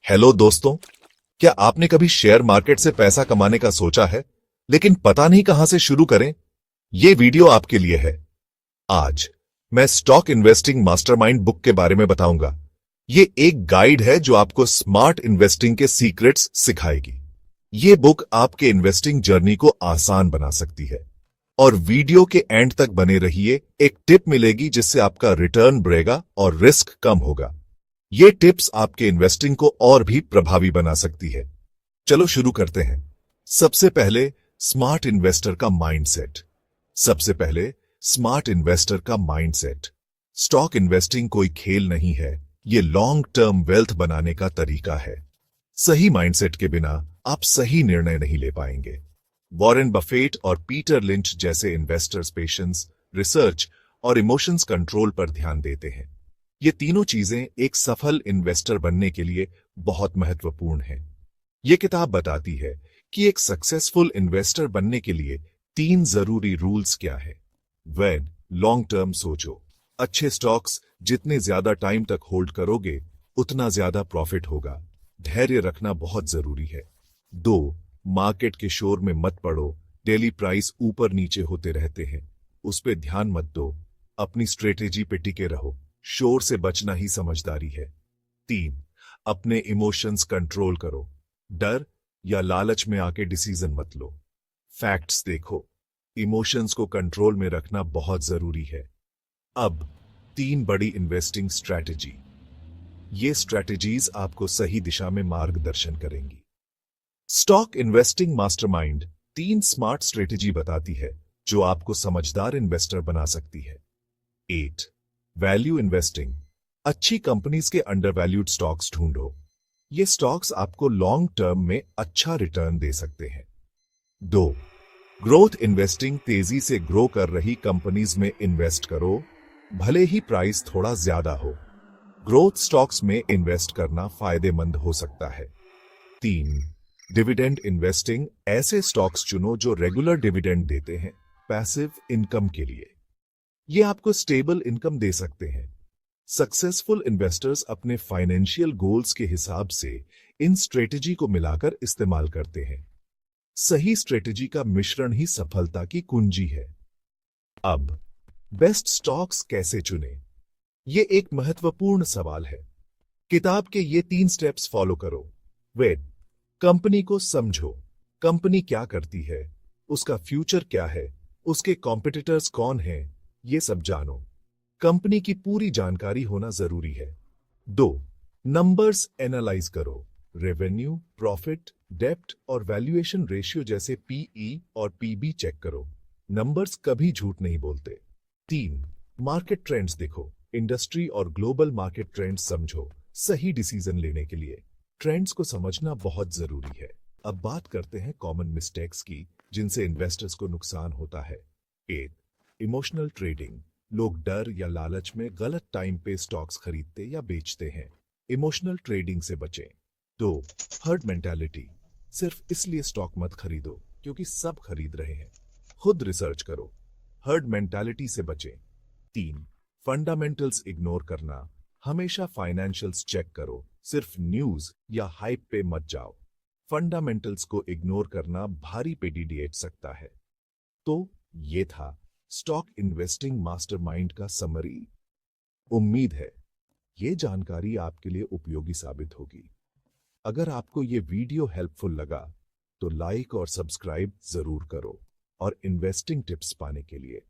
Hello दोस्तों, क्या आपने कभी शेयर मार्केट से पैसा कमाने का सोचा है लेकिन पता नहीं कहां से शुरू करें? ये वीडियो आपके लिए है। आज मैं स्टॉक इन्वेस्टिंग मास्टरमाइंड बुक के बारे में बताऊंगा। ये एक गाइड है जो आपको स्मार्ट इन्वेस्टिंग के सीक्रेट्स सिखाएगी। ये बुक आपके इन्वेस्टिंग जर्नी को आसान बना सकती है। और वीडियो के एंड तक बने रहिए, एक टिप मिलेगी जिससे आपका रिटर्न बढ़ेगा और रिस्क कम होगा। ये टिप्स आपके इन्वेस्टिंग को और भी प्रभावी बना सकती है। चलो शुरू करते हैं। सबसे पहले स्मार्ट इन्वेस्टर का माइंडसेट। सबसे पहले स्मार्ट इन्वेस्टर का माइंडसेट। स्टॉक इन्वेस्टिंग कोई खेल नहीं है, ये लॉन्ग टर्म वेल्थ बनाने का तरीका है। सही माइंडसेट के बिना आप सही निर्णय नहीं ले पाएंगे। वॉरेन बफेट और पीटर लिंच जैसे इन्वेस्टर्स पेशेंस, रिसर्च और इमोशंस कंट्रोल पर ध्यान देते हैं। ये तीनों चीजें एक सफल इन्वेस्टर बनने के लिए बहुत महत्वपूर्ण हैं। ये किताब बताती है कि एक सक्सेसफुल इन्वेस्टर बनने के लिए 3 जरूरी रूल्स क्या है। वैन लॉन्ग टर्म सोचो। अच्छे स्टॉक्स जितने ज्यादा टाइम तक होल्ड करोगे उतना ज्यादा प्रॉफिट होगा। धैर्य रखना बहुत जरूरी है। 2, मार्केट के शोर में मत पड़ो। डेली प्राइस ऊपर नीचे होते रहते हैं, उस पर ध्यान मत दो। अपनी स्ट्रेटेजी पे टिके रहो। शोर से बचना ही समझदारी है। 3, अपने इमोशंस कंट्रोल करो। डर या लालच में आके डिसीजन मत लो। फैक्ट्स देखो। इमोशंस को कंट्रोल में रखना बहुत जरूरी है। अब 3 बड़ी इन्वेस्टिंग स्ट्रैटेजी। ये स्ट्रैटेजीज आपको सही दिशा में मार्गदर्शन करेंगी। Stock investing mastermind 3 smart strategy बताती है जो आपको समझदार इन्वेस्टर बना सकती है। 8, वैल्यू इन्वेस्टिंग। अच्छी कंपनीज के अंडरवैल्यूड स्टॉक्स ढूंढो। ये स्टॉक्स आपको लॉन्ग टर्म में अच्छा रिटर्न दे सकते हैं। 2, ग्रोथ इन्वेस्टिंग। तेजी से ग्रो कर रही कंपनीज में इन्वेस्ट करो, भले ही प्राइस थोड़ा ज्यादा हो। ग्रोथ स्टॉक्स में इन्वेस्ट करना फायदेमंद हो सकता है। 3, डिविडेंड इन्वेस्टिंग। ऐसे स्टॉक्स चुनो जो रेगुलर डिविडेंड देते हैं, पैसिव इनकम के लिए। ये आपको स्टेबल इनकम दे सकते हैं। सक्सेसफुल इन्वेस्टर्स अपने फाइनेंशियल गोल्स के हिसाब से इन स्ट्रेटेजी को मिलाकर इस्तेमाल करते हैं। सही स्ट्रेटेजी का मिश्रण ही सफलता की कुंजी है। अब बेस्ट स्टॉक्स कैसे चुनें? ये एक महत्वपूर्ण सवाल है। किताब के ये 3 स्टेप्स फॉलो करो। वेट, कंपनी को समझो। कंपनी क्या करती है, उसका फ्यूचर क्या है, उसके कॉम्पिटिटर्स कौन हैं, ये सब जानो। कंपनी की पूरी जानकारी होना जरूरी है। 2, नंबर्स एनालाइज करो। रेवेन्यू, प्रॉफिट, डेप्ट और वैल्यूएशन रेशियो जैसे पीई और पीबी चेक करो। नंबर्स कभी झूठ नहीं बोलते। 3, मार्केट ट्रेंड्स देखो। इंडस्ट्री और ग्लोबल मार्केट ट्रेंड्स समझो सही डिसीजन लेने के लिए। ट्रेंड्स को समझना बहुत जरूरी है। अब बात करते हैं कॉमन मिस्टेक्स की जिनसे इन्वेस्टर्स को नुकसान होता है। 1, इमोशनल ट्रेडिंग। लोग डर या लालच में गलत टाइम पे स्टॉक्स खरीदते या बेचते हैं। इमोशनल ट्रेडिंग से बचें। 2, हर्ड मेंटालिटी। सिर्फ इसलिए स्टॉक मत खरीदो क्योंकि सब खरीद रहे हैं। खुद रिसर्च करो। हर्ड मेंटालिटी से बचें। 3, फंडामेंटल्स इग्नोर करना। हमेशा फाइनेंशियल्स चेक करो, सिर्फ न्यूज या हाइप पे मत जाओ। फंडामेंटल्स को इग्नोर करना भारी पे डिडिएट सकता है। तो ये था स्टॉक इन्वेस्टिंग मास्टरमाइंड का समरी। उम्मीद है ये जानकारी आपके लिए उपयोगी साबित होगी। अगर आपको ये वीडियो हेल्पफुल लगा तो लाइक और सब्सक्राइब जरूर करो। और इन्वेस्टिंग टिप्स पाने के लिए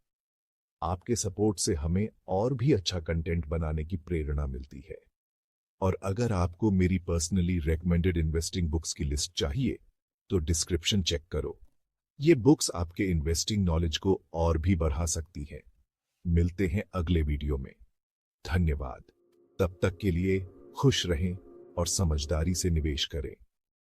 आपके सपोर्ट से हमें और भी अच्छा कंटेंट बनाने की प्रेरणा मिलती है। और अगर आपको मेरी पर्सनली रेकमेंडेड इन्वेस्टिंग बुक्स की लिस्ट चाहिए तो डिस्क्रिप्शन चेक करो। ये बुक्स आपके इन्वेस्टिंग नॉलेज को और भी बढ़ा सकती हैं। मिलते हैं अगले वीडियो में। धन्यवाद। तब तक के लिए खुश रहें और समझदारी से निवेश करें।